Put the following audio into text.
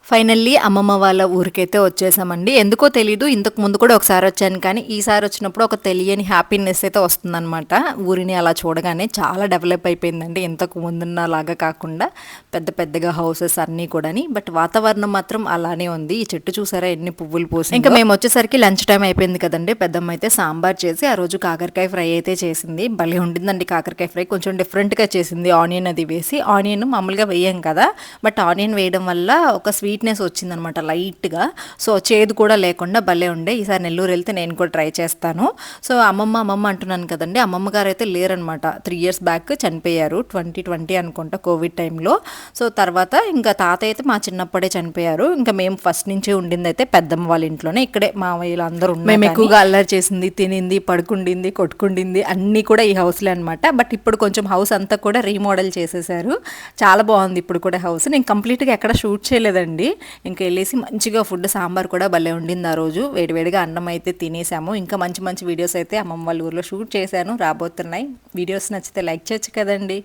Finally అమ్మమ్మ వాళ్ళ ఊరికైతే వచ్చేసామండి. ఎందుకో తెలీదు, ఇంతకు ముందు కూడా ఒకసారి వచ్చాను, కానీ ఈసారి వచ్చినప్పుడు ఒక తెలియని హ్యాపీనెస్ అయితే వస్తుందనమాట. ఊరిని అలా చూడగానే చాలా డెవలప్ అయిపోయిందండి, ఇంతకు ముందున్నలాగా కాకుండా పెద్ద పెద్దగా హౌసెస్ అన్నీ కూడాని. బట్ వాతావరణం మాత్రం అలానే ఉంది. ఈ చెట్టు చూసారా ఎన్ని పువ్వులు పూసి. ఇంకా మేము వచ్చేసరికి లంచ్ టైం అయిపోయింది కదండి. పెద్దమ్మ అయితే సాంబార్ చేసి ఆ రోజు కాకరకాయ ఫ్రై అయితే చేసింది. భలే ఉండిందండి కాకరకాయ ఫ్రై, కొంచెం డిఫరెంట్గా చేసింది. ఆనియన్ అది వేసి, ఆనియన్ మామూలుగా వేయం కదా, బట్ ఆనియన్ వేయడం వల్ల ఒక స్వీట్నెస్ వచ్చిందనమాట లైట్గా. సో చేదు కూడా లేకుండా భలే ఉండే. ఈసారి నెల్లూరు వెళ్తే నేను కూడా ట్రై చేస్తాను. సో అమ్మమ్మ అంటున్నాను కదండి, అమ్మమ్మ గారు అయితే లేరనమాట. 3 years బ్యాక్ చనిపోయారు, 2020 అనుకుంటా, కోవిడ్ టైంలో. సో తర్వాత ఇంకా తాతయ్య అయితే మా చిన్నప్పుడే చనిపోయారు. ఇంకా మేము ఫస్ట్ నుంచి ఉండింది అయితే పెద్దమ్మ వాళ్ళ ఇంట్లోనే. ఇక్కడే మా వీళ్ళందరూ మేము ఎక్కువగా అల్లరి చేసింది, తినింది, పడుకుండింది, కొట్టుకుండింది అన్నీ కూడా ఈ హౌస్లే అనమాట. బట్ ఇప్పుడు కొంచెం హౌస్ అంతా కూడా రీమోడల్ చేసేసారు. చాలా బాగుంది ఇప్పుడు కూడా హౌస్. నేను కంప్లీట్గా ఎక్కడ షూట్ చేయలేదండి. ఇంకా వెళ్ళేసి మంచిగా ఫుడ్, సాంబార్ కూడా భలే ఉండింది ఆ రోజు. వేడివేడిగా అన్నం అయితే తినేసాము. ఇంకా మంచి మంచి వీడియోస్ అయితే అమ్మమ్మ వాళ్ళ ఊర్లో షూట్ చేశాను, రాబోతున్నాయి. వీడియోస్ నచ్చితే లైక్ చేయొచ్చు కదండి.